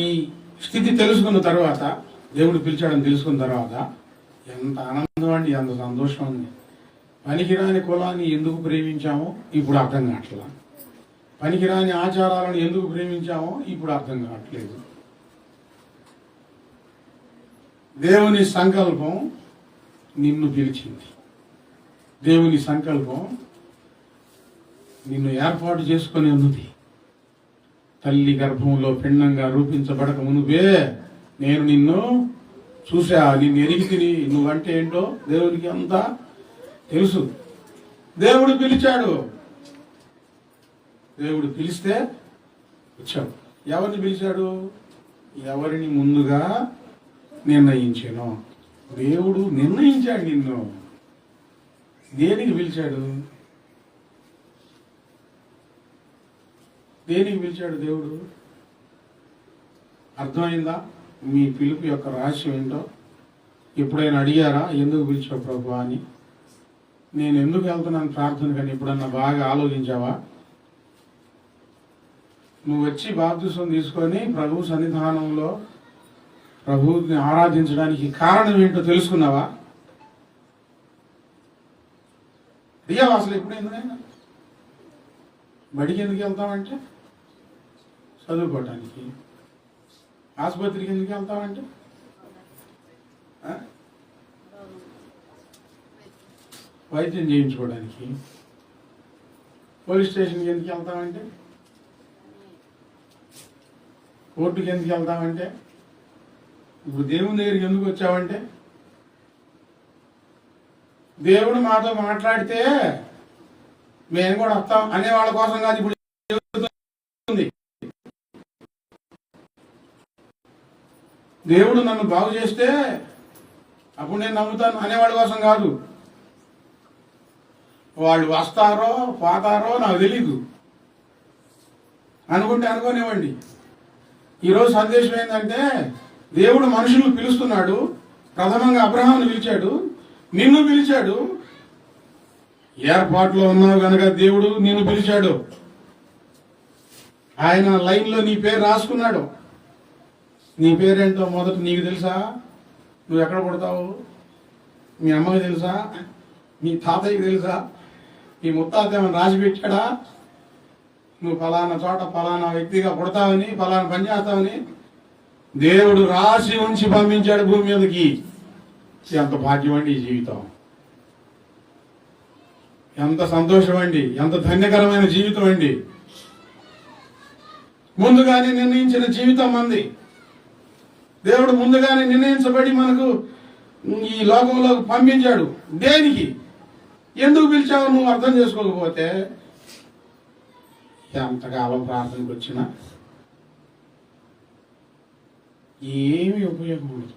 ఈ స్థితి తెలుసుకున్న తర్వాత, దేవుడు పిలిచాడని తెలుసుకున్న తర్వాత ఎంత ఆనందం అండి, ఎంత సంతోషం ఉంది. పనికిరాని కులాన్ని ఎందుకు ప్రేమించామో ఇప్పుడు అర్థం కావట్లా. పనికిరాని ఆచారాలను ఎందుకు ప్రేమించామో ఇప్పుడు అర్థం కావట్లేదు. దేవుని సంకల్పం నిన్ను పిలిచింది. దేవుని సంకల్పం నిన్ను ఏర్పాటు చేసుకొని ఉన్నది. తల్లి గర్భంలో పిండంగా రూపించబడక మునుపే నేను నిన్ను చూసా, నిన్ను ఎరిగి తిని. నువ్వంటే ఏంటో దేవునికి అంతా తెలుసు. దేవుడు పిలిచాడు. దేవుడు పిలిస్తే వచ్చావు. ఎవరిని పిలిచాడు? ఎవరిని ముందుగా నిర్ణయించాను. దేవుడు నిర్ణయించాడు నిన్ను. దేనికి పిలిచాడు? దేనికి పిలిచాడు దేవుడు? అర్థమైందా మీ పిలుపు యొక్క రహస్యం ఏంటో? ఎప్పుడైనా అడిగారా ఎందుకు పిలిచావు ప్రభు అని? నేను ఎందుకు వెళ్తున్నాను ప్రార్థన కానీ ఎప్పుడన్నా బాగా ఆలోచించావా? నువ్వు వచ్చి బాప్తిసం తీసుకొని ప్రభు సన్నిధానంలో ప్రభువుని ఆరాధించడానికి కారణం ఏంటో తెలుసుకున్నావా? అడిగావా అసలు ఎప్పుడైందైనా? బడికి ఎందుకు వెళ్తామంటే చదువుకోవటానికి. ఆసుపత్రికి ఎందుకు వెళ్తామంటే వైద్యం చేయించుకోవడానికి. పోలీస్ స్టేషన్కి ఎందుకు వెళ్తామంటే, కోర్టుకి ఎందుకు వెళ్తామంటే, ఇప్పుడు దేవుని దగ్గరికి ఎందుకు వచ్చావంటే, దేవుడు మాతో మాట్లాడితే మేము కూడా వస్తాం అనే వాళ్ళ కోసం కాదు. ఇప్పుడు దేవుడు నన్ను బాగు చేస్తే అప్పుడు నేను నమ్ముతాను అనేవాళ్ళ కోసం కాదు. వాళ్ళు వస్తారో పోతారో నాకు తెలీదు, అనుకుంటే అనుకోనివ్వండి. ఈరోజు సందేశం ఏంటంటే, దేవుడు మనుషులను పిలుస్తున్నాడు. ప్రథమంగా అబ్రహామును పిలిచాడు, నిన్ను పిలిచాడు. ఏర్పాటులో ఉన్నావు గనక దేవుడు నిన్ను పిలిచాడు. ఆయన లైన్లో నీ పేరు రాసుకున్నాడు. నీ పేరేంటో మొదట నీకు తెలుసా? నువ్వు ఎక్కడ పుడతావు? మీ అమ్మకి తెలుసా? మీ తాతయ్యకి తెలుసా? మీ ముత్తాత ఏమైనా రాసి పెట్టాడా? నువ్వు ఫలానా చోట ఫలానా వ్యక్తిగా పుడతావని, ఫలానా పని చేస్తావని దేవుడు రాసి ఉంచి పంపించాడు భూమి మీదకి. ఎంత భాగ్యం అండి ఈ జీవితం! ఎంత సంతోషం అండి! ఎంత ధన్యకరమైన జీవితం అండి! ముందుగానే నిర్ణయించిన జీవితం మంది. దేవుడు ముందుగానే నిర్ణయించబడి మనకు ఈ లోకంలోకి పంపించాడు. దేనికి? ఎందుకు పిలిచావు నువ్వు అర్థం చేసుకోకపోతే ఎంతకాలం ప్రార్థనకు వచ్చినా ఏమి ఉపయోగం ఉండదు.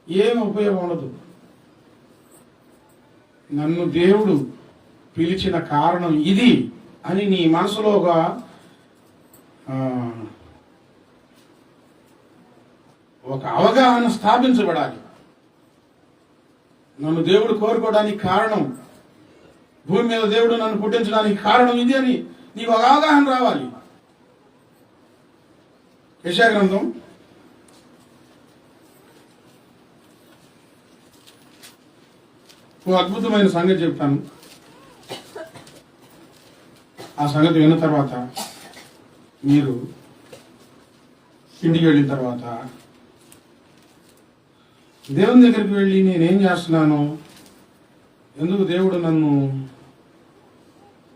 ఏమి ఉపయోగం ఉండదు. నన్ను దేవుడు పిలిచిన కారణం ఇది అని నీ మనసులో ఒక అవగాహన స్థాపించబడాలి. నన్ను దేవుడు కోరుకోవడానికి కారణం, భూమి మీద దేవుడు నన్ను పుట్టించడానికి కారణం ఇది అని నీకు ఒక అవగాహన రావాలి. యెషయా గ్రంథం 'ఓ అద్భుతమైన సంగతి చెప్తాను. ఆ సంగతి విన్న తర్వాత మీరు ఇంటికి వెళ్ళిన తర్వాత దేవుని దగ్గరికి వెళ్ళి నేనేం చేస్తున్నాను, ఎందుకు దేవుడు నన్ను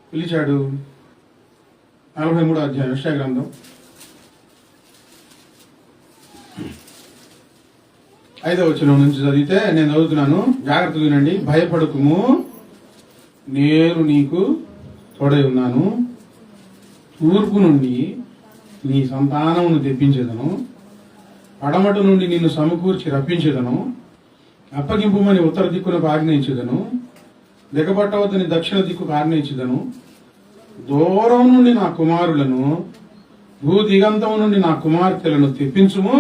పిలిచాడు. 43వ అధ్యాయం యెషయా గ్రంథం 5వ వచనం నుంచి చదివితే నేను చదువుతున్నాను, జాగ్రత్తగా వినండి. భయపడకుము, నేను నీకు తోడై ఉన్నాను. తూర్పు నుండి నీ సంతానమును తెప్పించేదను, పడమటి నుండి నిన్ను సమకూర్చి రప్పించేదను. అప్పగింపుమని ఉత్తర దిక్కునకు ఆజ్ఞయించేదను, దిగబట్టవద్దని దక్షిణ దిక్కుకు ఆజ్ఞయించేదను. దూరం నుండి నా కుమారులను, భూ దిగంతం నుండి నా కుమార్తెలను తెప్పించుము.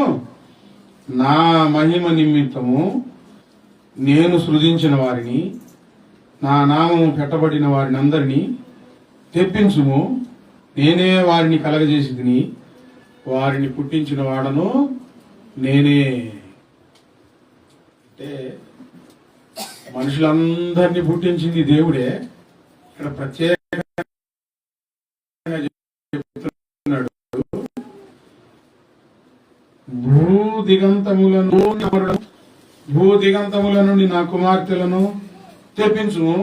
నా మహిమ నిమిత్తము నేను సృజించిన వారిని, నా నామము పెట్టబడిన వారిని అందరినీ తెప్పించుము. నేనే వారిని కలగజేసి తిని వారిని పుట్టించిన వాడను నేనే. అంటే మనుషులందరినీ పుట్టించింది దేవుడే. ఇక్కడ ప్రత్యేకంగా చెప్తున్నాడు, భూదిగంతముల నుండి నా కుమార్తెలను తెప్పించుము,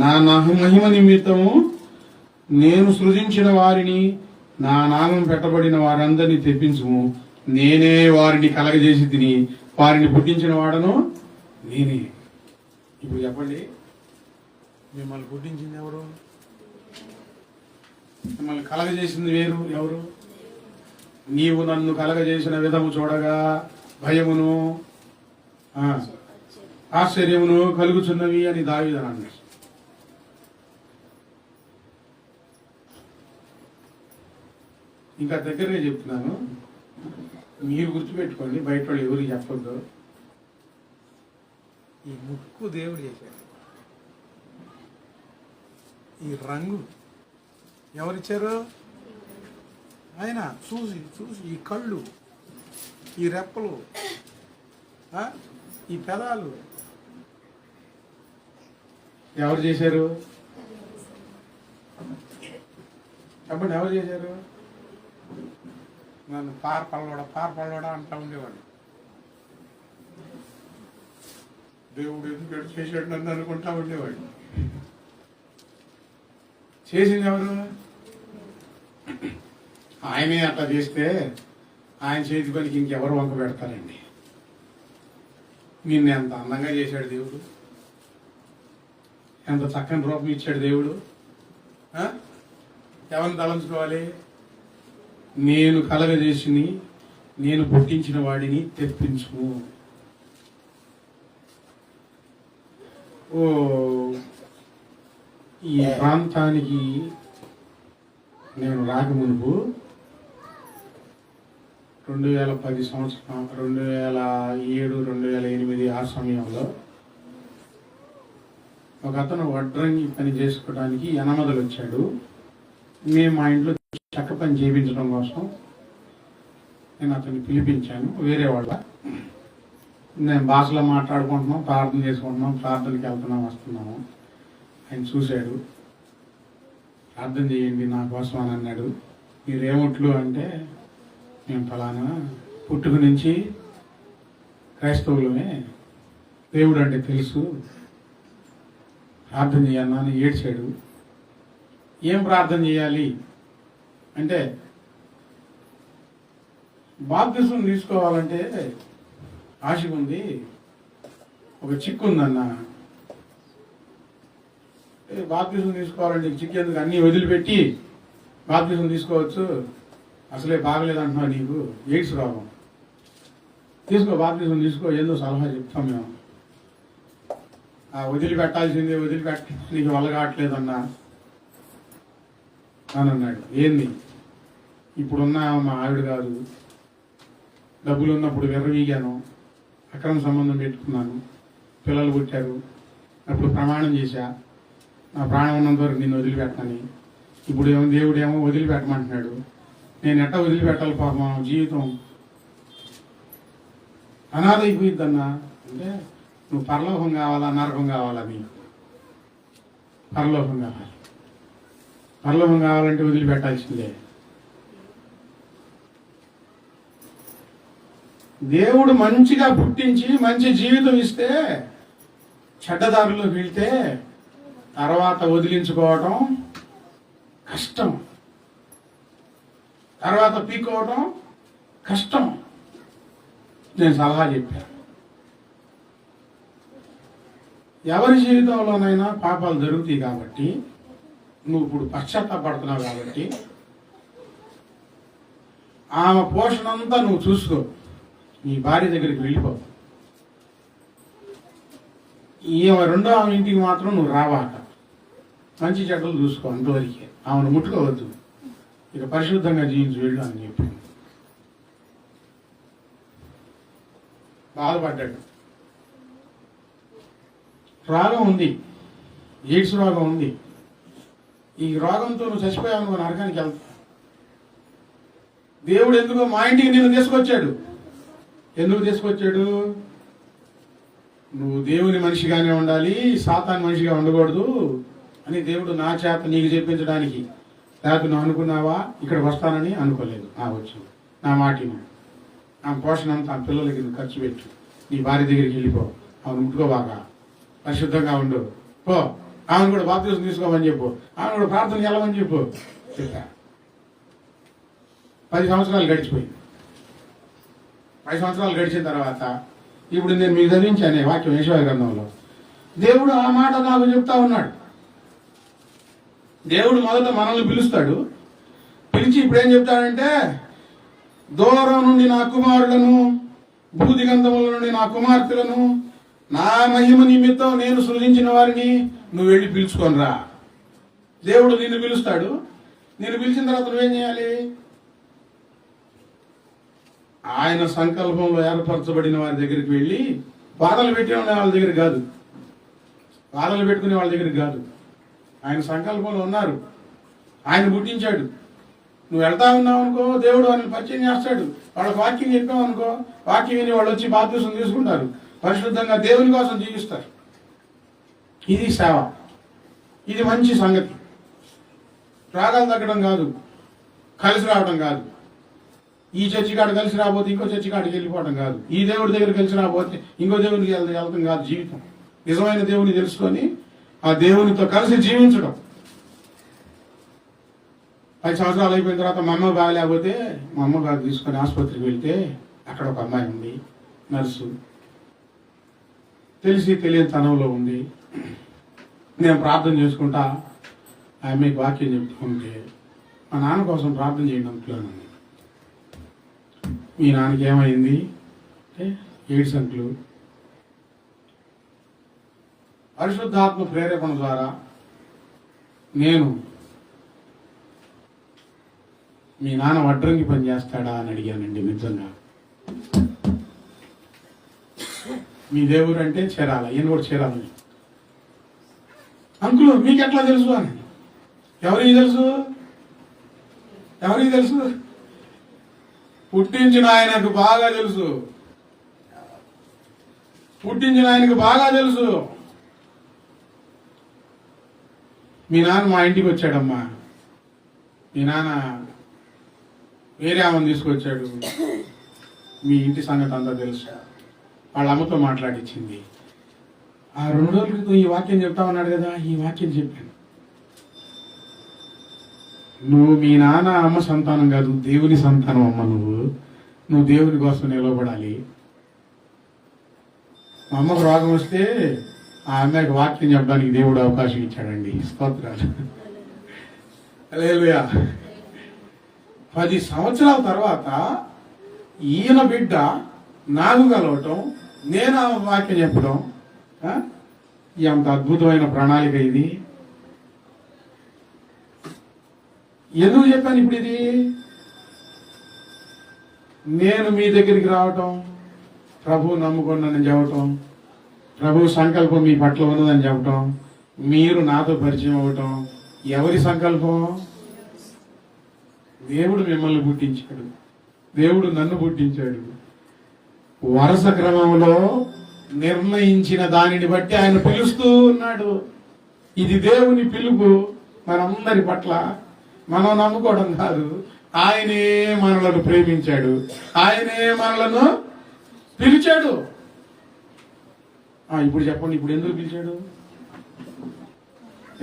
నా మహిమ నిమిత్తము నేను సృజించిన వారిని, నా నామం పెట్టబడిన వారందరినీ తెప్పించుము. నేనే వారిని కలగజేసి తిని వారిని పుట్టించిన వాడను నేనే. ఇప్పుడు చెప్పండి, మిమ్మల్ని పుట్టించింది ఎవరు? మిమ్మల్ని కలగజేసింది వేరు ఎవరు? నీవు నన్ను కలగజేసిన విధము చూడగా భయమును ఆశ్చర్యమును కలుగుచున్నవి అని దావీదు అన్నాడు. ఇంకా దగ్గరగా చెప్తున్నాను, మీరు గుర్తుపెట్టుకోండి, బయట వాళ్ళు ఎవరికి చెప్పొద్దు. ఈ ముక్కు దేవుడు చేశాడు, ఈ రంగు ఎవరిచ్చారు? ఆయన. చూసి చూసి ఈ కళ్ళు, ఈ రెప్పలు, ఈ పెదాలు ఎవరు చేశారు? చెప్పండి, ఎవరు చేశారు? నన్ను పార్పల్లోడా అంటా ఉండేవాడు. దేవుడు ఎందుకు చేశాడు నన్ను అనుకుంటా ఉండేవాడు. చేసింది ఎవరు? ఆయనే అట్లా చేస్తే ఆయన చేతి పనికి ఇంకెవరు వంక పెడతారండి? నిన్ను ఎంత అందంగా చేశాడు దేవుడు, ఎంత చక్కని రూపం ఇచ్చాడు దేవుడు. ఎవరిని తలంచుకోవాలి? నేను కలగజేసి నేను పుట్టించిన వాడిని తెప్పించు. ఓ ఈ ప్రాంతానికి నేను రాకమునుపు 2010 సంవత్సరం, 2007, 2008 ఆ సమయంలో ఒక అతను వడ్రంగి పని చేసుకోవడానికి యనమదలు వచ్చాడు. మేము మా ఇంట్లో చెక్క పని చేయించడం కోసం నేను అతన్ని పిలిపించాను. వేరే వాళ్ళ నేను భాషలో మాట్లాడుకుంటున్నాం, ప్రార్థన చేసుకుంటున్నాం, ప్రార్థనకి వెళ్తున్నాం, వస్తున్నాము. ఆయన చూశాడు, ప్రార్థన చేయండి నా కోసం అని అన్నాడు. మీరేమొట్లు అంటే, మేము ఫలానా పుట్టుక నుంచి క్రైస్తవులమే, దేవుడు అంటే తెలుసు, ప్రార్థన చేయాలన్నా అని ఏడ్చాడు. ఏం ప్రార్థన చేయాలి అంటే, బాప్తిసం తీసుకోవాలంటే ఆశ ఉంది, ఒక చిక్కు ఉందన్న. బాప్తిసం తీసుకోవాలంటే చిక్కు ఎందుకు, అన్నీ వదిలిపెట్టి బాప్తిసం తీసుకోవచ్చు, అసలే బాగలేదంటున్నావు, నీకు ఎయిడ్స్ రోగం, తీసుకో బాప్తిసం తీసుకో, ఏందో సలహా చెప్తాం మేము. వదిలిపెట్టాల్సిందే, వదిలిపెట్టి నీకు వల్ల కావట్లేదన్నా అని అన్నాడు. ఏంది, ఇప్పుడున్న మా ఆవిడ కాదు, డబ్బులు ఉన్నప్పుడు విర్రవీగాను, అక్రమ సంబంధం పెట్టుకున్నాను, పిల్లలు పుట్టారు, అప్పుడు ప్రమాణం చేశా నా ప్రాణం ఉన్నంత వరకు నిన్ను వదిలిపెట్టని. ఇప్పుడు ఏమో దేవుడు ఏమో వదిలిపెట్టమంటున్నాడు. నేను ఎట్లా వదిలిపెట్టాలి పాపం, జీవితం అనాథ అయిపోయిద్దన్నా. అంటే నువ్వు పరలోకం కావాలా నరకం కావాలా? నీకు పరలోకం కావాలి. పరలోకం కావాలంటే వదిలిపెట్టాల్సిందే. దేవుడు మంచిగా పుట్టించి మంచి జీవితం ఇస్తే చెడ్డదారులోకి వెళ్తే తర్వాత వదిలించుకోవటం కష్టం, తర్వాత పీక్కోవటం కష్టం. నేను సలహా చెప్పాను, ఎవరి జీవితంలోనైనా పాపాలు జరుగుతాయి కాబట్టి, నువ్వు ఇప్పుడు పశ్చాత్తాపడుతున్నావు కాబట్టి ఆమె పోషణ అంతా నువ్వు చూసుకో, నీ భార్య దగ్గరికి వెళ్ళిపో. ఈమె రెండో ఆమె ఇంటికి మాత్రం నువ్వు రావాక, మంచి చెడ్డలు చూసుకో, అంతవరకే. ఆమెను ముట్టుకోవద్దు, ఇక పరిశుద్ధంగా జీవించి వెళ్ళు అని చెప్పి బాధపడ్డాడు. రోగం ఉంది, ఎయిడ్స్ రోగం ఉంది. ఈ రోగంతో నువ్వు చచ్చిపోయావు, నువ్వు నరకానికి వెళ్తావు. దేవుడు ఎందుకో మా ఇంటికి నిన్ను తీసుకొచ్చాడు. ఎందుకు తీసుకొచ్చాడు? నువ్వు దేవుని మనిషిగానే ఉండాలి, సాతాను మనిషిగా ఉండకూడదు అని దేవుడు నా చేత నీకు చెప్పించడానికి. లేకపోతే నువ్వు అనుకున్నావా ఇక్కడికి వస్తానని? అనుకోలేదు. వచ్చు నా మాటిను. ఆ పోషణ అంతా ఆ పిల్లలకి నువ్వు ఖర్చు పెట్టు. నీ భార్య దగ్గరికి వెళ్ళిపో, ఆమెను ముట్టుకోబాగా, పరిశుద్ధంగా ఉండు, పో. ఆమెను కూడా బాప్తిసం తీసుకోమని చెప్పు, ఆమెను కూడా ప్రార్థన చేయాలని చెప్పు. చెప్పా. 10 సంవత్సరాలు గడిచిపోయింది. 10 సంవత్సరాలు గడిచిన తర్వాత ఇప్పుడు నేను మీకు చదివించాను వాక్యం యెషయా గ్రంథంలో. దేవుడు ఆ మాట నాకు చెప్తా ఉన్నాడు. దేవుడు మొదట మనల్ని పిలుస్తాడు. పిలిచి ఇప్పుడు ఏం చెప్తాడంటే, దూరం నుండి నా కుమారులను, భూదిగంధముల నుండి నా కుమార్తెలను, నా మహిమ నిమిత్తం నేను సృజించిన వారిని నువ్వు వెళ్ళి పిలుచుకొని రా. దేవుడు నిన్ను పిలుస్తాడు. నిన్ను పిలిచిన తర్వాత నువ్వేం చేయాలి? ఆయన సంకల్పంలో ఏర్పరచబడిన వారి దగ్గరికి వెళ్ళి, బాధలు పెట్టిన వాళ్ళ దగ్గర కాదు, బాధలు పెట్టుకునే వాళ్ళ దగ్గరికి కాదు, ఆయన సంకల్పంలో ఉన్నారు. ఆయన పుట్టించాడు. నువ్వు వెళ్తా ఉన్నావు అనుకో, దేవుడు వాళ్ళని పరిచయం చేస్తాడు. వాళ్ళకి వాక్యం చెప్పావు అనుకో, వాక్యం విని వాళ్ళు వచ్చి బాప్తిసం తీసుకుంటారు, పరిశుద్ధంగా దేవుని కోసం జీవిస్తారు. ఇది సేవ. ఇది మంచి సంగతి. రాగాలు తగ్గడం కాదు, కలిసి రావడం కాదు. ఈ చర్చి కాడ కలిసి రాబోతే ఇంకో చర్చి కాడికి వెళ్ళిపోవడం కాదు. ఈ దేవుడి దగ్గర కలిసి రాబోతే ఇంకో దేవునికి వెళ్ళడం కాదు. జీవితం నిజమైన దేవుని తెలుసుకొని ఆ దేవునితో కలిసి జీవించడం. 10 సంవత్సరాలు అయిపోయిన తర్వాత మా అమ్మ బాగలేకపోతే మా అమ్మ బాగా తీసుకొని ఆసుపత్రికి వెళ్తే అక్కడ ఒక అమ్మాయి ఉంది, నర్సు. తెలిసి తెలియని తనంలో ఉంది. నేను ప్రార్థన చేసుకుంటా ఆ అమ్మాయికి వాక్యం చెప్పుకుంటే, మా నాన్న కోసం ప్రార్థన చేయడం అనుకున్నాను. మీ నాన్నకి ఏమైంది అంటే ఎయిడ్స్ అంకులు. పరిశుద్ధాత్మ ప్రేరేపణ ద్వారా నేను మీ నాన్న వడ్రంగి పని చేస్తాడా అని అడిగానండి. నిజంగా మీ దేవుడు అంటే చేరాల, ఈయన కూడా చేరాలని. అంకులు మీకు ఎట్లా తెలుసు అని. ఎవరికి తెలుసు? ఎవరికి తెలుసు? పుట్టించిన ఆయనకు బాగా తెలుసు. పుట్టించిన ఆయనకు బాగా తెలుసు. మీ నాన్న మా ఇంటికి వచ్చాడమ్మా. మీ నాన్న వేరే ఆమెను తీసుకొచ్చాడు. మీ ఇంటి సంగతి అంతా తెలుసు. వాళ్ళ అమ్మతో మాట్లాడించింది. ఆ 2 రోజుల క్రితం ఈ వాక్యం చెప్తా ఉన్నాడు కదా, ఈ వాక్యం చెప్పాను. నువ్వు మీ నాన్న అమ్మ సంతానం కాదు, దేవుని సంతానం అమ్మ. నువ్వు దేవుని కోసం నిలబడాలి. మా అమ్మకు రోగం వస్తే ఆ అమ్మాయికి వాక్యం చెప్పడానికి దేవుడు అవకాశం ఇచ్చాడండి. స్తోత్రాలు. హల్లెలూయా. 10 సంవత్సరాల తర్వాత ఈయన బిడ్డ నాకు కలవటం, నేను ఆ వాక్యం చెప్పడం, ఎంత అద్భుతమైన ప్రణాళిక ఇది. ఎందుకు చెప్పాను ఇప్పుడు ఇది? నేను మీ దగ్గరికి రావటం, ప్రభు నమ్ముకున్నానని చెప్పటం, ప్రభు సంకల్పం మీ పట్ల ఉన్నదని చెప్పటం, మీరు నాతో పరిచయం అవ్వటం. ఎవరి సంకల్పం? దేవుడు మిమ్మల్ని పుట్టించాడు, దేవుడు నన్ను పుట్టించాడు. వరుస క్రమంలో నిర్ణయించిన దానిని బట్టి ఆయన పిలుస్తూ ఉన్నాడు. ఇది దేవుని పిలుపు మనందరి పట్ల. మనం నమ్ముకోవడం కాదు, ఆయనే మనలను ప్రేమించాడు, ఆయనే మనలను పిలిచాడు. ఇప్పుడు చెప్పండి, ఇప్పుడు ఎందుకు పిలిచాడు?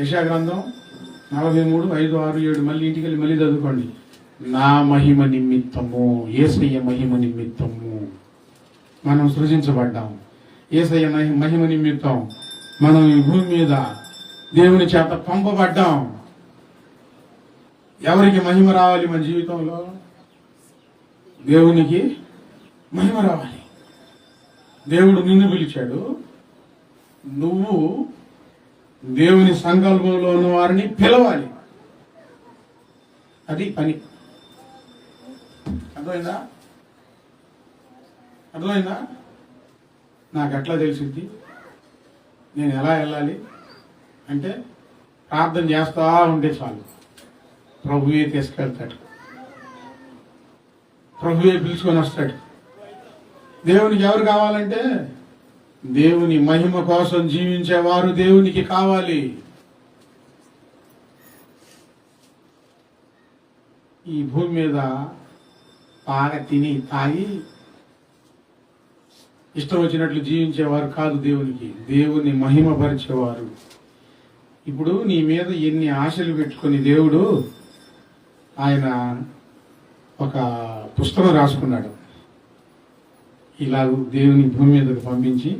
యెషయా గ్రంథం 43, 5, 6, 7 మళ్ళీ ఇంటికి వెళ్ళి మళ్ళీ చదువుకోండి. నా మహిమ నిమిత్తము, యేసయ్య మహిమ నిమిత్తము మనం సృజించబడ్డాం. యేసయ్య మహిమ నిమిత్తం మనం ఈ భూమి మీద దేవుని చేత పంపబడ్డాం. ఎవరికి మహిమ రావాలి మన జీవితంలో? దేవునికి మహిమ రావాలి. దేవుడు నిన్ను పిలిచాడు. నువ్వు దేవుని సంకల్పంలో ఉన్న వారిని పిలవాలి. అది పని. అర్థమైందా? అర్థమైందా? నాకు ఎట్లా తెలిసింది నేను ఎలా వెళ్ళాలి అంటే, ప్రార్థన చేస్తా ఉంటే చాలు, ప్రభువే తీసుకెళ్తాడు, ప్రభువే పిలుచుకొని వస్తాడు. దేవునికి ఎవరు కావాలంటే దేవుని మహిమ కోసం జీవించేవారు దేవునికి కావాలి. ఈ భూమి మీద బాగా తిని తాగి ఇష్టం వచ్చినట్లు జీవించేవారు కాదు దేవునికి, దేవుని మహిమపరిచేవారు. ఇప్పుడు నీ మీద ఎన్ని ఆశలు పెట్టుకొని దేవుడు ఆయన ఒక పుస్తకం రాసుకున్నాడు. ఇలాగ దేవుని భూమి మీదకి పంపించి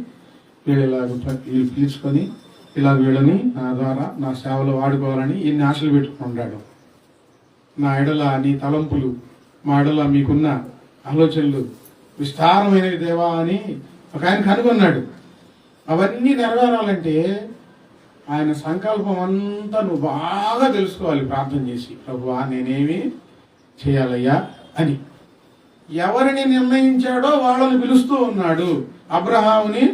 వీళ్ళు పిలుచుకొని ఇలా వీళ్ళని నా ద్వారా నా సేవలో వాడుకోవాలని ఎన్ని ఆశలు పెట్టుకున్నాడు. నా ఎడల నీ తలంపులు, మా ఎడల మీకున్న ఆలోచనలు విస్తారమైనవి దేవా అని ఒక ఆయన కనుగొన్నాడు. అవన్నీ నెరవేరాలంటే ఆయన సంకల్పం అంతా నువ్వు బాగా తెలుసుకోవాలి ప్రార్థన చేసి, ప్రభువా నేనేమి చేయాలయ్యా అని. ఎవరిని నిర్ణయించాడో వాళ్ళని పిలుస్తూ ఉన్నాడు. అబ్రహాముని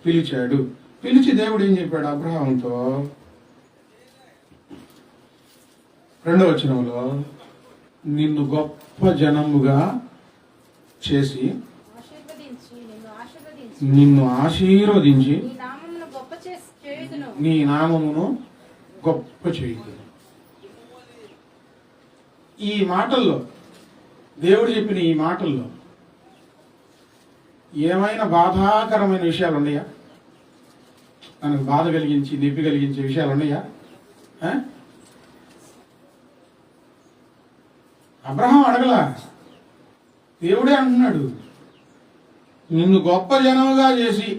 పిలిచాడు. పిలిచి దేవుడు ఏం చెప్పాడు అబ్రహాముతో? 2వ వచనంలో నిన్ను గొప్ప జనముగా చేసి నిన్ను ఆశీర్వదించి నీ నామమును గొప్ప చేయుదును. ఈ మాటల్లో దేవుడు చెప్పిన ఈ మాటల్లో ఏమైనా బాధాకరమైన విషయాలు ఉన్నాయా? మనకు బాధ కలిగించి నొప్పి కలిగించే విషయాలు ఉన్నాయా? అబ్రహాం అడగలా, దేవుడే అంటున్నాడు నిన్ను గొప్ప జనముగా చేసి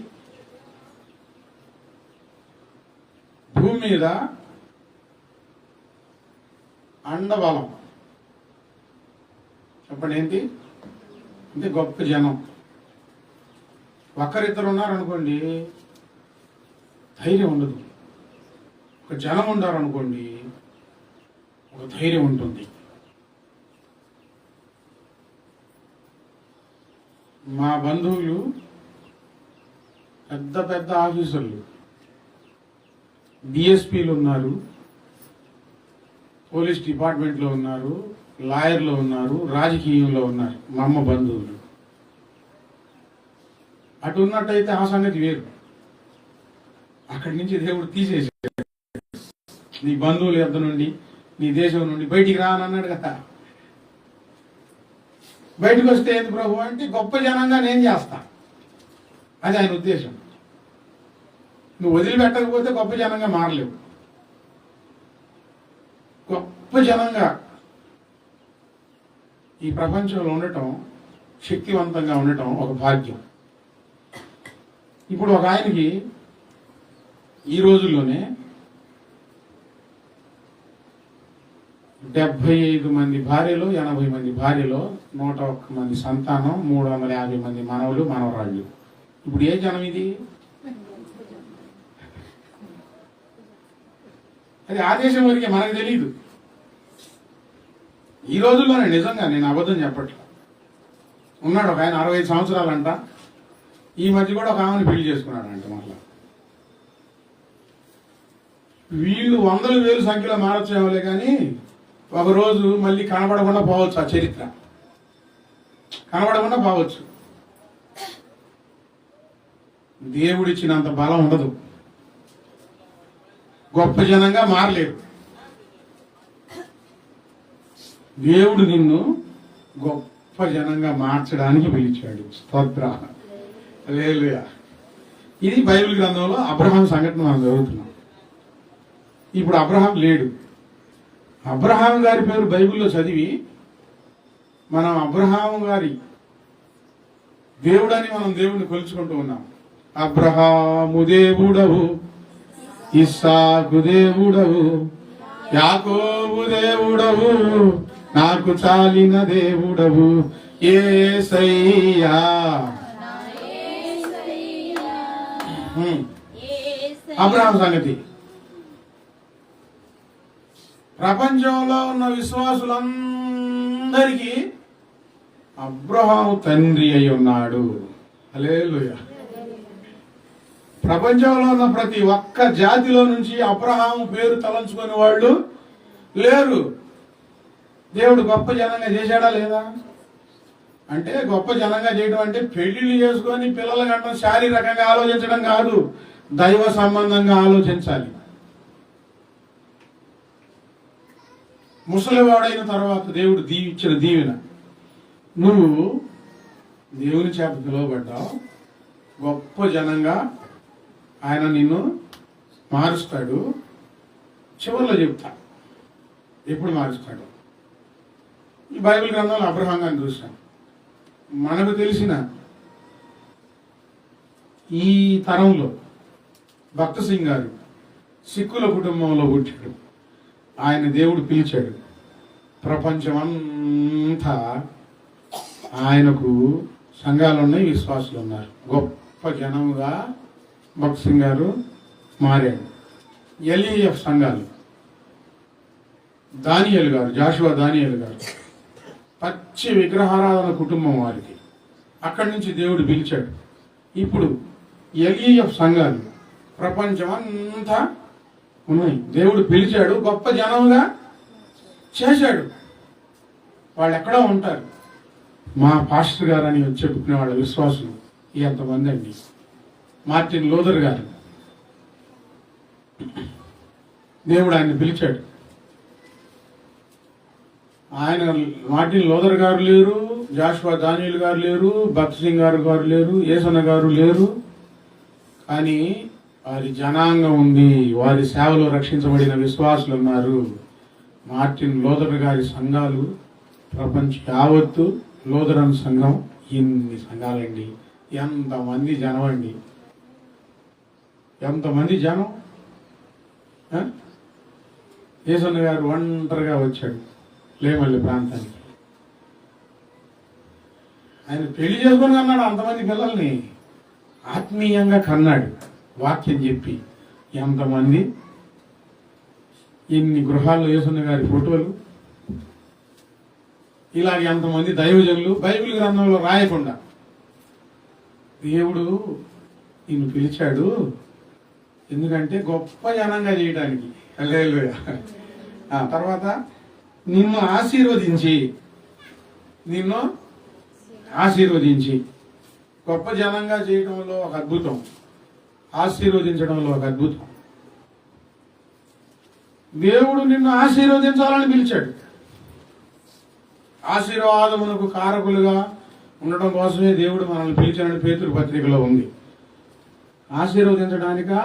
భూమి మీద అండబలం. చెప్పండి ఏంటి అంటే గొప్ప జనం. ఒకరిద్దరు ఉన్నారనుకోండి ధైర్యం ఉండదు, ఒక జనం ఉండారనుకోండి ఒక ధైర్యం ఉంటుంది. మా బంధువులు పెద్ద పెద్ద ఆఫీసర్లు, డిఎస్పీలు ఉన్నారు, పోలీస్ డిపార్ట్మెంట్లో ఉన్నారు, లాయర్లు ఉన్నారు, రాజకీయంలో ఉన్నారు. మా అమ్మ బంధువులు అటు ఉన్నట్టయితే ఆ సంగతి వేరు. అక్కడి నుంచి దేవుడు తీసేసాడు. నీ బంధువుల యొద్ద నుండి నీ దేశం నుండి బయటికి రా అని అన్నాడు కదా. బయటకు వస్తే ఏంది ప్రభు అంటే గొప్ప జనంగా నేను చేస్తా, అది ఆయన ఉద్దేశం. నువ్వు వదిలిపెట్టకపోతే గొప్ప జనంగా మారలేవు. గొప్ప జనంగా ఈ ప్రపంచంలో ఉండటం, శక్తివంతంగా ఉండటం ఒక భాగ్యం. ఇప్పుడు ఒక ఆయనకి ఈ రోజుల్లోనే 75 మంది భార్యలు, 80 మంది భార్యలు, 101 మంది సంతానం, 350 మంది మనవలు మనవరాళ్ళు. ఇప్పుడు ఏ జనం ఇది? అది ఆ దేశం వరకే, మనకు తెలియదు. ఈ రోజుల్లోనే నిజంగా నేను అబద్ధం చెప్పట్లేదు. ఉన్నాడు ఒక ఆయన 65 సంవత్సరాలంట. ఈ మధ్య కూడా ఒక ఆమెను పెళ్లి చేసుకున్నాడు అంట. మళ్ళా వీళ్ళు 100,000 సంఖ్యలో మారచ్చేమోలే కానీ ఒకరోజు మళ్ళీ కనబడకుండా పోవచ్చు. ఆ చరిత్ర కనబడకుండా పోవచ్చు. దేవుడిచ్చినంత బలం ఉండదు, గొప్ప జనంగా మారలేరు. దేవుడు నిన్ను గొప్ప జనంగా మార్చడానికి పిలిచాడు. స్తోత్ర. హల్లెలూయా. ఇది బైబిల్ గ్రంథంలో అబ్రహాం సంఘటన మనం చదువుతున్నాం. ఇప్పుడు అబ్రహాం లేడు. అబ్రహాం గారి పేరు బైబిల్లో చదివి మనం అబ్రహాం గారి దేవుడని మనం దేవుడిని కొలుచుకుంటూ ఉన్నాం. అబ్రహాము దేవుడవు, ఇస్సాకు దేవుడవు, యాకోబు దేవుడవు, నాకు చాలిన దేవుడవు యేసయ్యా. అబ్రహాం సంగతి. ప్రపంచంలో ఉన్న విశ్వాసులందరికీ అబ్రహాము తండ్రి అయి ఉన్నాడు. హల్లెలూయా. ప్రపంచంలో ఉన్న ప్రతి ఒక్క జాతిలో నుంచి అబ్రహాము పేరు తలంచుకునే వాళ్ళు లేరు. దేవుడు గొప్ప జనంగా చేశాడా లేదా? అంటే గొప్ప జనంగా చేయడం అంటే పెళ్లిళ్ళు చేసుకొని పిల్లలు కట్టడం శారీరకంగా ఆలోచించడం కాదు, దైవ సంబంధంగా ఆలోచించాలి. ముసలివాడైన తర్వాత దేవుడు ఇచ్చిన దీవెన, నువ్వు దేవుని చేత పిలువబడ్డావు, గొప్ప జనంగా ఆయన నిన్ను మారుస్తాడు. చివరిలో చెప్తా ఎప్పుడు మారుస్తాడు. ఈ బైబిల్ గ్రంథంలో అబ్రహాం గారిని చూసాం. మనకు తెలిసిన ఈ తరంలో భక్త సింగ్ గారు సిక్కుల కుటుంబంలో పుట్టాడు. ఆయన దేవుడు పిలిచాడు. ప్రపంచమంతా ఆయనకు సంఘాలు ఉన్నాయి, విశ్వాసులు ఉన్నారు. గొప్ప జనముగా భక్త సింగ్ గారు మారాడు. ఎల్ఈఎఫ్ సంఘాలు, దానియేలు గారు, జాషువా దానియేలు గారు, పచ్చి విగ్రహారాధన కుటుంబం వారికి. అక్కడి నుంచి దేవుడు పిలిచాడు. ఇప్పుడు ఎల్ఈఎఫ్ సంఘాలు ప్రపంచమంతా ఉన్నాయి. దేవుడు పిలిచాడు, గొప్ప జనంగా చేశాడు. వాళ్ళు ఎక్కడో ఉంటారు. మా పాస్టర్ గారు అని చెప్పుకునే వాళ్ళ విశ్వాసులు ఎంతమంది అండి. మార్టిన్ లూథర్ గారు, దేవుడు ఆయన్ని పిలిచాడు. ఆయన మార్టిన్ లూథర్ గారు లేరు, జాషువా దానియేలు గారు లేరు, భక్త సింగ్ గారు లేరు, యేసన్న గారు లేరు. కానీ వారి జనాంగం ఉంది, వారి సేవలో రక్షించబడిన విశ్వాసులు ఉన్నారు. మార్టిన్ లూథర్ గారి సంఘాలు ప్రపంచ యావత్తు, లూథరన్ సంఘం ఇన్ని సంఘాలండి. ఎంతమంది జనం అండి, ఎంతమంది జనం. యేసన్న గారు ఒంటరిగా వచ్చాడు లేమల్లి ప్రాంతానికి. ఆయన పెళ్లి చేసుకొని కన్నాడు అంతమంది పిల్లల్ని, ఆత్మీయంగా కన్నాడు వాక్యం చెప్పి. ఎంతమంది, ఎన్ని గృహాల్లో యేసన్న గారి ఫోటోలు. ఇలాగ ఎంతమంది దైవజనులు బైబిల్ గ్రంథంలో రాయకుండా దేవుడు నిన్ను పిలిచాడు. ఎందుకంటే గొప్ప జనంగా చేయడానికి. హల్లెలూయా. తర్వాత నిన్ను ఆశీర్వదించి గొప్ప జనంగా చేయడంలో ఒక అద్భుతం, ఆశీర్వదించడంలో ఒక అద్భుతం. దేవుడు నిన్ను ఆశీర్వదించాలని పిలిచాడు. ఆశీర్వాదమునకు కారకులుగా ఉండడం కోసమే దేవుడు మనల్ని పిలిచాడని పేతురు పత్రికలో ఉంది. ఆశీర్వదించడానికా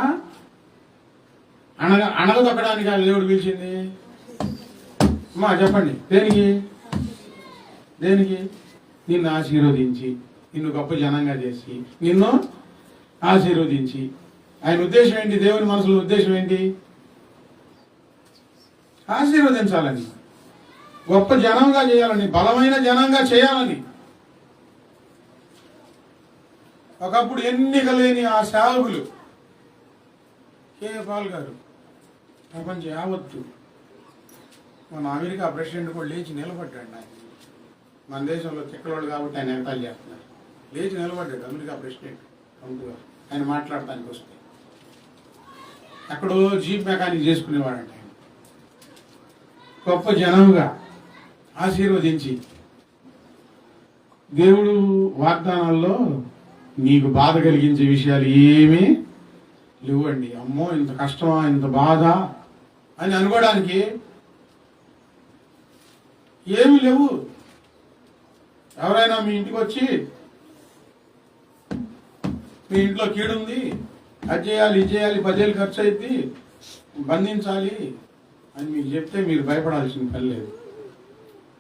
అణగదొక్కడానికా దేవుడు పిలిచింది? అమ్మా చెప్పండి, దేనికి? నిన్ను ఆశీర్వదించి, నిన్ను గొప్ప జనంగా చేసి, నిన్ను ఆశీర్వదించి. ఆయన ఉద్దేశం ఏంటి? దేవుని మనసులో ఉద్దేశం ఏంటి? ఆశీర్వదించాలని, గొప్ప జనంగా చేయాలని, బలమైన జనంగా చేయాలని. ఒకప్పుడు ఎన్నిక లేని ఆ సేవకులు కే పాల్ గారు ప్రపంచ యావత్తు, మన అమెరికా ప్రెసిడెంట్ కూడా లేచి నిలబడ్డాడు. ఆయన మన దేశంలో చిక్కలోడు కాబట్టి ఆయన ఎగతాళి చేస్తున్నారు. లేచి నిలబడ్డాడు అమెరికా ప్రెసిడెంట్ ట్రంప్ గారు. ఆయన మాట్లాడటానికి వస్తే ఎక్కడో జీప్ మెకానిక్ చేసుకునేవాడంట. ఆయన గొప్ప జనముగా ఆశీర్వదించి, దేవుడు వాగ్దానాల్లో నీకు బాధ కలిగించే విషయాలు ఏమీ లేవండి. అమ్మో ఇంత కష్టమా, ఇంత బాధ అని అనుకోవడానికి ఏమీ లేవు. ఎవరైనా మీ ఇంటికి వచ్చి మీ ఇంట్లో కీడుంది, అది చేయాలి, ఇది చేయాలి, 10,000 ఖర్చు అయింది, బంధించాలి అని మీకు చెప్తే మీరు భయపడాల్సిన పని లేదు.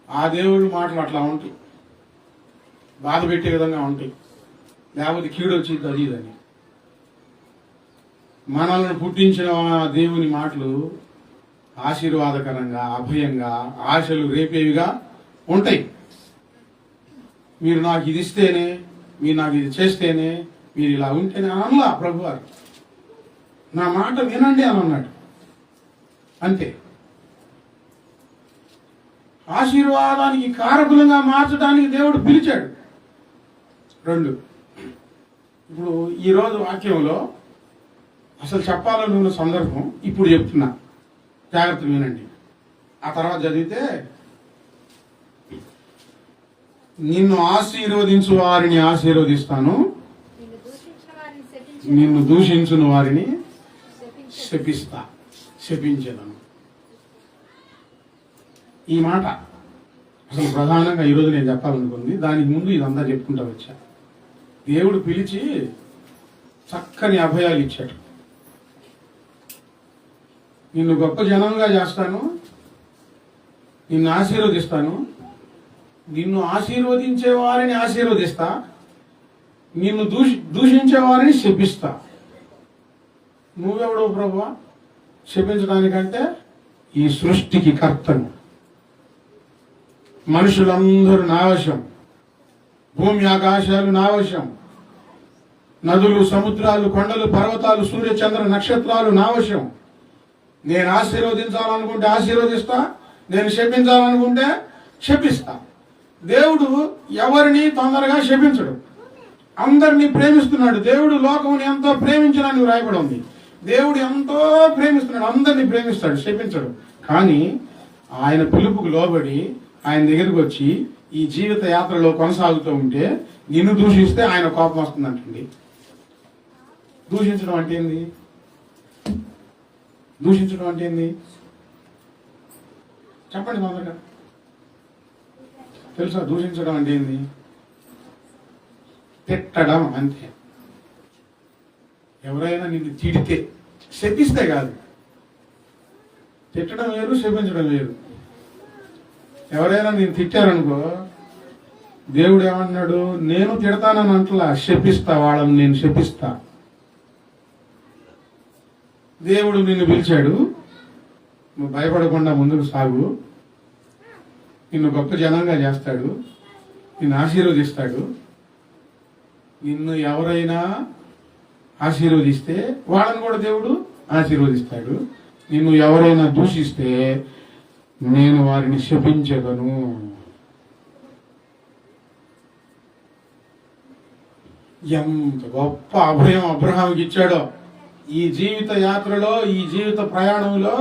ఆ దేవుడి మాటలు అట్లా ఉంటాయి, బాధ పెట్టే విధంగా ఉంటాయి. లేకపోతే కీడు వచ్చింది అది ఇదని. మనల్ని పుట్టించిన దేవుని మాటలు ఆశీర్వాదకరంగా, అభయంగా, ఆశలు రేపేవిగా ఉంటాయి. మీరు నాకు ఇది ఇస్తేనే, మీరు నాకు ఇది చేస్తేనే, మీరు ఇలా ఉంటేనే అనలా ప్రభు వారు. నా మాట వినండి అని అన్నాడు. అంతే. ఆశీర్వాదానికి కారకులుగా మార్చడానికి దేవుడు పిలిచాడు. 2, ఇప్పుడు ఈరోజు వాక్యంలో అసలు చెప్పాలని ఉన్న సందర్భం ఇప్పుడు చెప్తున్నా, జాగ్రత్తగా వినండి. ఆ తర్వాత చదివితే, నిన్ను ఆశీర్వదించు వారిని ఆశీర్వదిస్తాను, నిన్ను దూషించుని వారిని శపిస్తా, శపించదను. ఈ మాట అసలు ప్రధానంగా ఈరోజు నేను చెప్పాలనుకుంది. దానికి ముందు ఇదంతా చెప్పుకుంటా వచ్చా. దేవుడు పిలిచి చక్కని అభయాలు ఇచ్చాడు. నిన్ను గొప్ప జనంగా చేస్తాను, నిన్ను ఆశీర్వదిస్తాను, నిన్ను ఆశీర్వదించే వారిని ఆశీర్వదిస్తా, నిన్ను దూషించే వారిని శపిస్తా. నువ్వెవడో ప్రభువా శపించడానికంటే? ఈ సృష్టికి కర్తను. మనుషులందరూ నా వశం, భూమి ఆకాశాలు నా వశం, నదులు సముద్రాలు కొండలు పర్వతాలు సూర్య చంద్ర నక్షత్రాలు నా వశం. నేను ఆశీర్వదించాలనుకుంటే ఆశీర్వదిస్తా, నేను శపించాలనుకుంటే శపిస్తా. దేవుడు ఎవరిని తొందరగా శపించడు, అందరినీ ప్రేమిస్తున్నాడు. దేవుడు లోకముని ఎంతో ప్రేమించడానికి రాయబడి ఉంది. దేవుడు ఎంతో ప్రేమిస్తున్నాడు, అందరినీ ప్రేమిస్తాడు, శపించడు. కానీ ఆయన పిలుపుకు లోబడి ఆయన దగ్గరికి వచ్చి ఈ జీవిత యాత్రలో కొనసాగుతూ ఉంటే నిన్ను దూషిస్తే ఆయన కోపం వస్తుందంటండి. దూషించడం అంటే ఏంది? దూషించడం అంటే ఏంది చెప్పండి తొందరగా. తెలుసా దూషించడం అంటే ఏంది? తిట్టడం అంతే. ఎవరైనా నిన్ను తిడితే, శపిస్తే కాదు. తిట్టడం వేరు, శపించడం వేరు. ఎవరైనా నేను తిట్టారనుకో, దేవుడు ఏమన్నాడు? నేను తిడతానని అంటలా, శపిస్తా, వాళ్ళని నేను శపిస్తా. దేవుడు నిన్ను పిలిచాడు, నువ్వు భయపడకుండా ముందుకు సాగు, నిన్ను గొప్ప జనంగా చేస్తాడు, నిన్ను ఆశీర్వదిస్తాడు. నిన్ను ఎవరైనా ఆశీర్వదిస్తే వాళ్ళని కూడా దేవుడు ఆశీర్వదిస్తాడు. నిన్ను ఎవరైనా దూషిస్తే నేను వారిని శపించగను. ఎంత గొప్ప అభయం అబ్రహాంకి ఇచ్చాడో! ఈ జీవిత యాత్రలో, ఈ జీవిత ప్రయాణంలో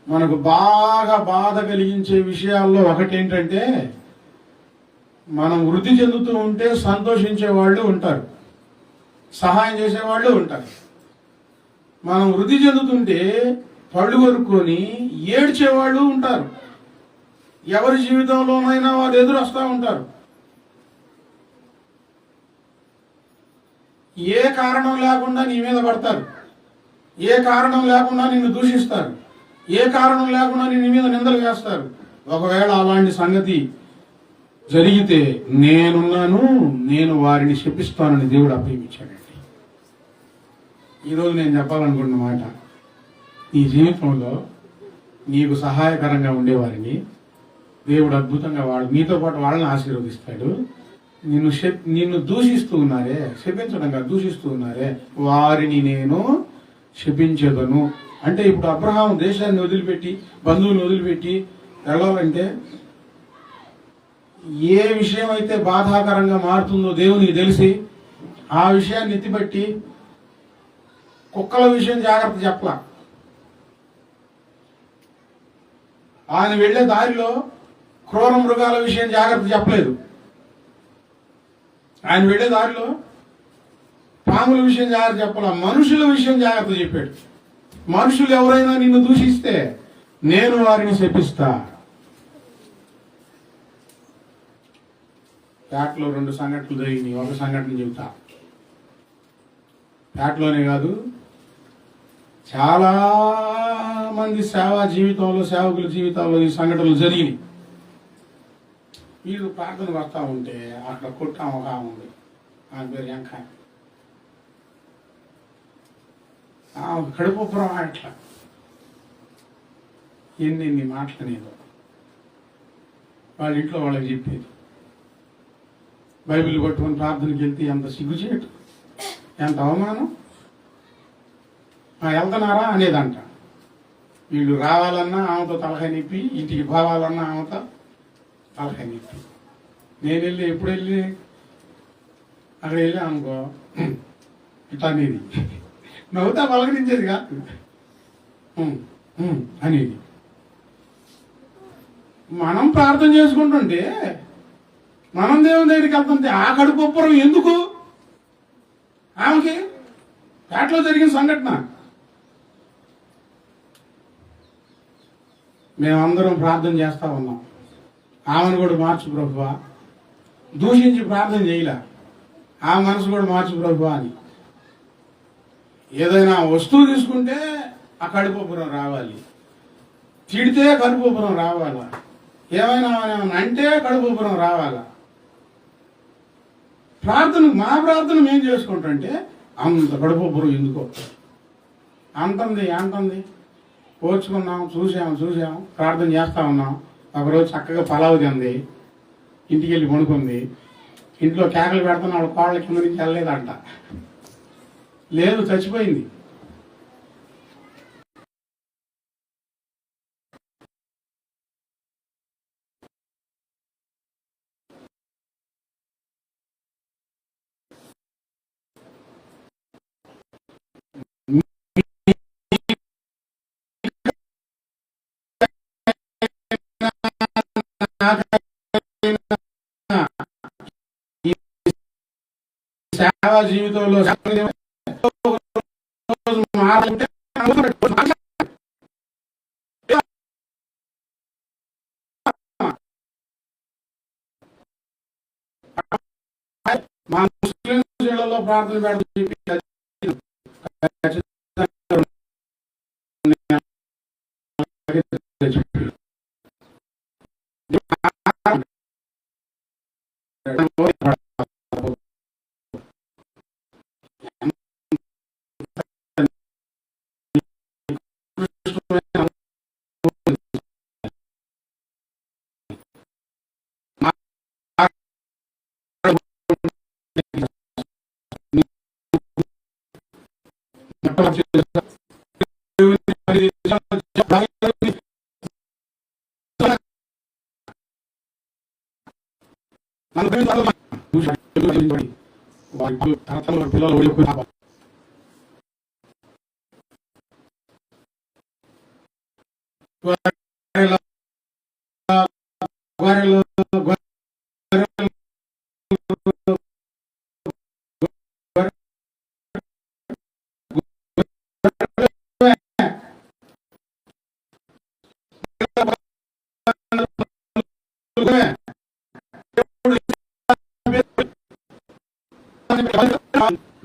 మనకు బాగా బాధ కలిగించే విషయాల్లో ఒకటేంటంటే, మనం వృద్ధి చెందుతూ ఉంటే సంతోషించే వాళ్ళు ఉంటారు, సహాయం చేసేవాళ్ళు ఉంటారు. మనం వృద్ధి చెందుతుంటే పళ్ళు కొనుక్కొని ఏడ్చేవాళ్ళు ఉంటారు. ఎవరి జీవితంలోనైనా వారు ఎదురొస్తూ ఉంటారు. ఏ కారణం లేకుండా నీ మీద పడతారు, ఏ కారణం లేకుండా నిన్ను దూషిస్తారు, ఏ కారణం లేకుండా నీ మీద నిందలు వేస్తారు. ఒకవేళ అలాంటి సంగతి జరిగితే నేనున్నాను, నేను వారిని శపిస్తానని దేవుడు అప్పగించాడండి. ఈరోజు నేను చెప్పాలనుకున్న మాట, నీ జీవితంలో నీకు సహాయకరంగా ఉండేవారిని దేవుడు అద్భుతంగా నీతో పాటు వాళ్ళని ఆశీర్వదిస్తాడు. నిన్ను దూషిస్తూ ఉన్నారే, శపించడం కాదు, దూషిస్తూ ఉన్నారే, వారిని నేను శపించదను. అంటే ఇప్పుడు అబ్రహాం దేశాన్ని వదిలిపెట్టి, బంధువులను వదిలిపెట్టి వెళ్ళాలంటే ఏ విషయం అయితే బాధాకరంగా మారుతుందో దేవునికి తెలిసి ఆ విషయాన్ని ఎత్తిపట్టి కుక్కల విషయం జాగ్రత్త చెప్పలా. ఆయన వెళ్లే దారిలో క్రూర మృగాల విషయం జాగ్రత్త చెప్పలేదు. ఆయన వెళ్లే దారిలో పాముల విషయం జాగ్రత్త చెప్పాల, మనుషుల విషయం జాగ్రత్త చెప్పాడు. మనుషులు ఎవరైనా నిన్ను దూషిస్తే నేను వారిని శపిస్తా. పేటలో 2 సంఘటనలు జరిగినాయి. ఒక సంఘటన చెబుతా. పేటలోనే కాదు, చాలా మంది సేవా జీవితంలో, సేవకుల జీవితాల్లో ఈ సంఘటనలు జరిగినాయి. వీళ్ళు ప్రార్థనకు వస్తూ ఉంటే అక్కడ కొట్టాం ఒక ఆమె ఉంది, ఆమె పేరు వెంకాయ. కడుపుపురం అట్లా ఎన్ని మాటలు నేను వాళ్ళ ఇంట్లో వాళ్ళకి చెప్పేది. బైబిల్ పట్టుకొని ప్రార్థనకి వెళ్తే ఎంత సిగ్గుచేటు, ఎంత అవమానం. వెళ్తున్నారా అనేదంట. వీళ్ళు రావాలన్నా ఆమెతో తలకాయ నొప్పి, ఇంటికి పోవాలన్నా ఆమెతో తలకాయ నొప్పి. నేను వెళ్ళి ఎప్పుడు వెళ్ళి అక్కడ వెళ్ళి అనుకో ఇట్లా అనేది నవ్వుతా పలకరించేది కాదు. అనేది మనం ప్రార్థన చేసుకుంటుంటే మనం దేవుని దగ్గరికి వెళ్తుంటే ఆ కడుపుబ్బరం ఎందుకు? ఆమెకి పేటలో జరిగిన సంఘటన. మేమందరం ప్రార్థన చేస్తా ఉన్నాం, ఆమెను కూడా మార్చు ప్రభువా, దూషించి ప్రార్థన చేయలే, ఆ మనసు కూడా మార్చు ప్రభువా అని. ఏదైనా వస్తువు తీసుకుంటే ఆ కడుపుబ్బరం రావాలి, తిడితే కడుపుబ్బరం రావాలా, ఏమైనా అంటే కడుపుబ్బరం రావాలా. మా ప్రార్థన మేము చేసుకుంటుంటే అంత కడుపుబ్బరం ఎందుకో అంటుంది. పోర్చుకున్నాం, చూసాం, ప్రార్థన చేస్తా ఉన్నాం. ఒకరోజు చక్కగా పలావు తింది, ఇంటికి వెళ్ళి పడుకుంది. ఇంట్లో కేకలు పెడుతున్నాడు, కోళ్ళ కింద నుంచి వెళ్ళలేదంట. లేదు, చచ్చిపోయింది. సేవా జీవితంలో మా ముస్లింలలో ప్రార్థన పెడుతుంది. పిల్లలు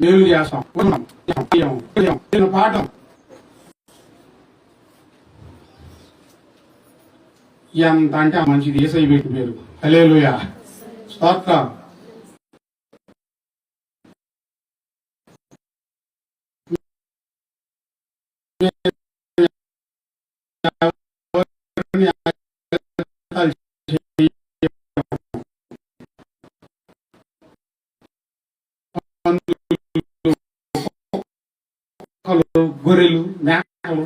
మేలు చేస్తాం, పాఠం ఎంత అంటే ఆ మంచిది. యేసయ్య పెట్టి పేరు. హల్లెలూయా, స్తోత్రం. గొర్రెలు, మేకలు,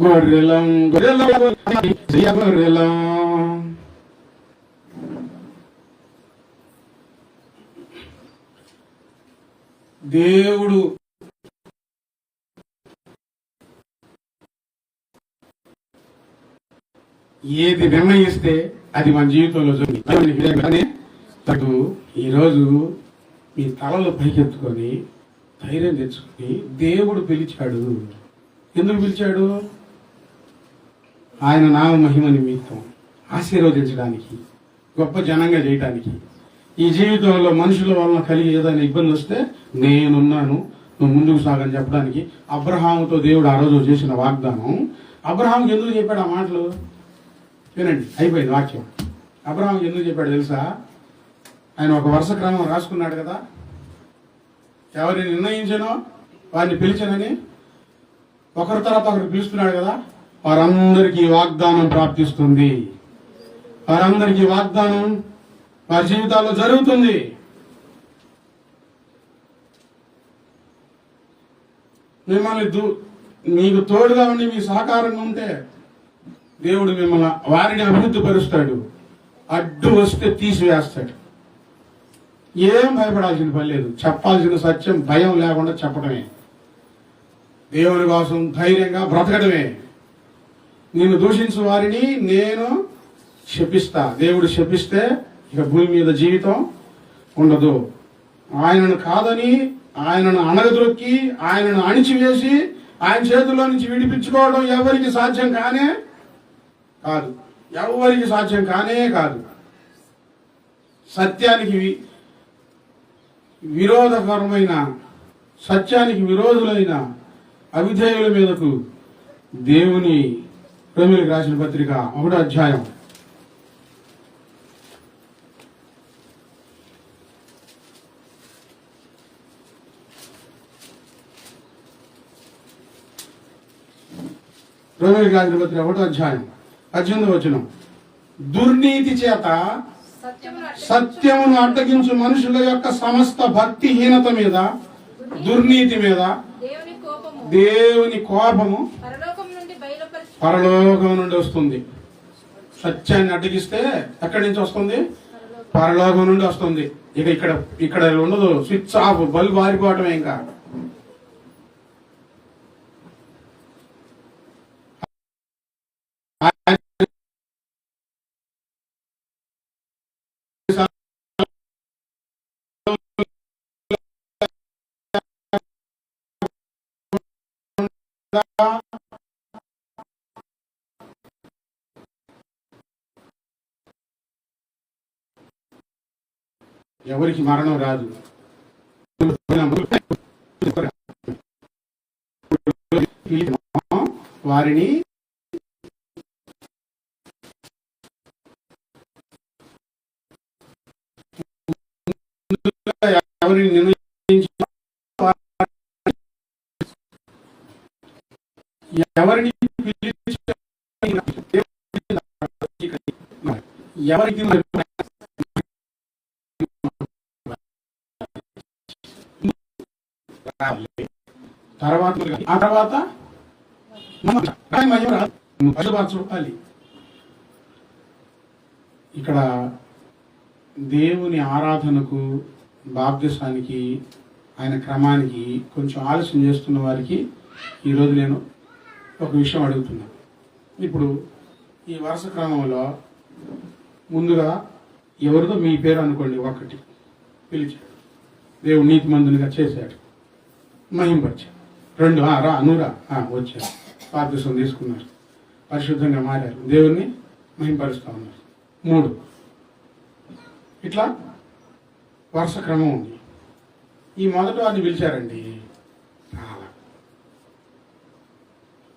గొర్రెలం. దేవుడు ఏది నిర్ణయిస్తే అది మన జీవితంలో జరిగింది. ఈరోజు మీ తలలు పైకెత్తుకొని ధైర్యం తెచ్చుకొని దేవుడు పిలిచాడు. ఎందుకు పిలిచాడు? ఆయన నామ మహిమ నిమిత్తం ఆశీర్వదించడానికి, గొప్ప జనంగా చేయడానికి. ఈ జీవితంలో మనుషుల వలన కలిగి ఏదైనా ఇబ్బంది వస్తే నేనున్నాను, నువ్వు ముందుకు సాగని చెప్పడానికి అబ్రహాముతో దేవుడు ఆ రోజు చేసిన వాగ్దానం. అబ్రహాంకి ఎందుకు చెప్పాడు ఆ మాటలు? వినండి, అయిపోయింది వాక్యం. అబ్రహాంకి ఎందుకు చెప్పాడు తెలుసా? ఆయన ఒక వరుస క్రమం రాసుకున్నాడు కదా, ఎవరిని నిర్ణయించానో వారిని పిలిచానని ఒకరి తర్వాత ఒకరు పిలుస్తున్నాడు కదా, వారందరికీ వాగ్దానం ప్రాప్తిస్తుంది. వారందరికీ వాగ్దానం వారి జీవితాల్లో జరుగుతుంది. మిమ్మల్ని మీకు తోడుగా ఉండి మీ సహకారంగా ఉంటే దేవుడు మిమ్మల్ని వారిని అభివృద్ధి పరుస్తాడు. అడ్డు వస్తే తీసివేస్తాడు. ఏం భయపడాల్సిన పని లేదు. చెప్పాల్సిన సత్యం భయం లేకుండా చెప్పడమే. దేవుని కోసం ధైర్యంగా బ్రతకడమే. నిన్ను దూషించు వారిని నేను శపిస్తా. దేవుడు శపిస్తే ఇక భూమి మీద జీవితం ఉండదు. ఆయనను కాదని, ఆయనను అణగదొక్కి, ఆయనను అణిచివేసి ఆయన చేతుల్లో నుంచి విడిపించుకోవడం ఎవరికి సాధ్యం కానే కాదు. ఎవరికి సాధ్యం కానే కాదు. సత్యానికి విరోధకరమైన, సత్యానికి విరోధులైన అవిధేయుల మీదకు దేవుని రోమీయులకు రాసిన పత్రిక 1వ అధ్యాయం రోమీయులకు రాసిన పత్రిక 1వ అధ్యాయం 18వ వచనం. దుర్నీతి చేత సత్యమును అడ్డగించు మనుషుల యొక్క సమస్త భక్తిహీనత మీద, దుర్నీతి మీద దేవుని కోపము పరలోకం నుండి వస్తుంది. సత్యాన్ని అడ్డగిస్తే ఎక్కడి నుంచి వస్తుంది? పరలోకం నుండి వస్తుంది. ఇక్కడ ఉండదు. స్విచ్ ఆఫ్, బల్బు ఆరిపోవటమే. ఇంకా ఎవరికి మరణం రాదు. వారిని ఎవరిని నిర్ణయించి, ఎవరిని ఎవరికి తర్వాత పశుపరచాలి. ఇక్కడ దేవుని ఆరాధనకు, బాప్తిసానికి, ఆయన క్రమానికి కొంచెం ఆలస్యం చేస్తున్న వారికి ఈరోజు నేను ఒక విషయం అడుగుతున్నాను. ఇప్పుడు ఈ వరుస క్రమంలో ముందుగా ఎవరిదో మీ పేరు అనుకోండి. ఒకటి పిలిచాడు, దేవుడు నీతిమంతునిగా చేశాడు, మహింపరిచాడు. 2 రా అనురా వచ్చారు, బాప్తిసం తీసుకున్నారు, పరిశుద్ధంగా మారారు, దేవుణ్ణి మహింపరుస్తూ ఉన్నారు. 3 ఇట్లా వరుస క్రమం ఉంది. ఈ మొదటి వారిని పిలిచారండి,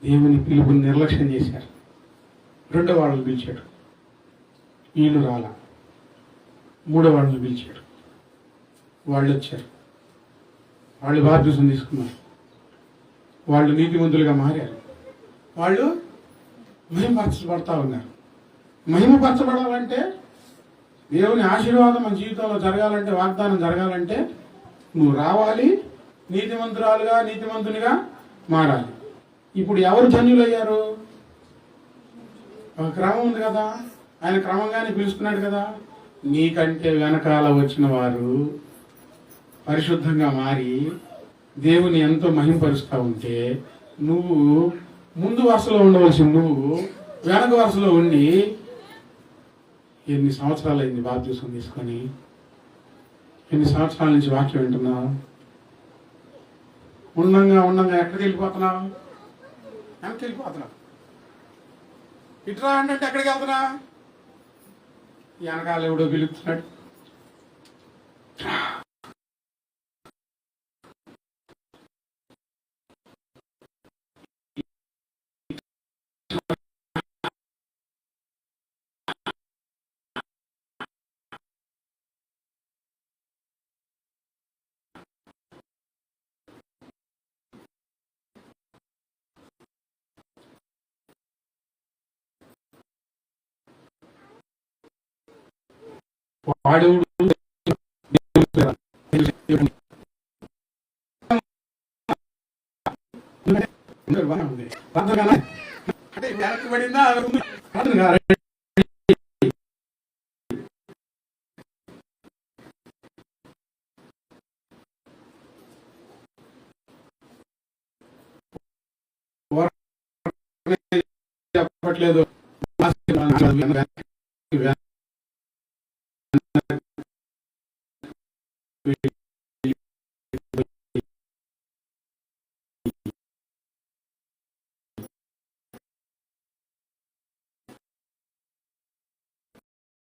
దేవుని పిలుపుని నిర్లక్ష్యం చేశారు. 2వ వాళ్ళని పిలిచాడు, వీళ్ళు రాలా. 3వ వాళ్ళని పిలిచాడు, వాళ్ళు వచ్చారు, వాళ్ళు బాప్తిసం తీసుకున్నారు, వాళ్ళు నీతిమంతులుగా మారారు, వాళ్ళు మహిమపరచబడతా ఉన్నారు. మహిమపరచబడాలంటే, దేవుని ఆశీర్వాదం మన జీవితంలో జరగాలంటే, వాగ్దానం జరగాలంటే నువ్వు రావాలి, నీతిమంతురాలుగా, నీతిమంతునిగా మారాలి. ఇప్పుడు ఎవరు ధన్యులయ్యారు? ఒక క్రమం ఉంది కదా, ఆయన క్రమంగానే పిలుస్తున్నాడు కదా. నీకంటే వెనకాల వచ్చిన వారు పరిశుద్ధంగా మారి దేవుని ఎంతో మహింపరుస్తూ ఉంటే, నువ్వు ముందు వరుసలో ఉండవలసి నువ్వు వెనక వరుసలో ఉండి ఎన్ని సంవత్సరాలు అయింది బాప్తిసం తీసుకొని? ఎన్ని సంవత్సరాల నుంచి వాక్యం వింటున్నావు? ఉండంగా ఎక్కడికి వెళ్ళిపోతున్నావు? వెనక్కి వెళ్ళిపోతున్నావు. ఇట్రా అంటే ఎక్కడికి వెళ్తున్నా? వెనకాల ఎవడో పిలుస్తున్నాడు. వాడు అంటే వెనక్కి పడిందా? చెప్పట్లేదు.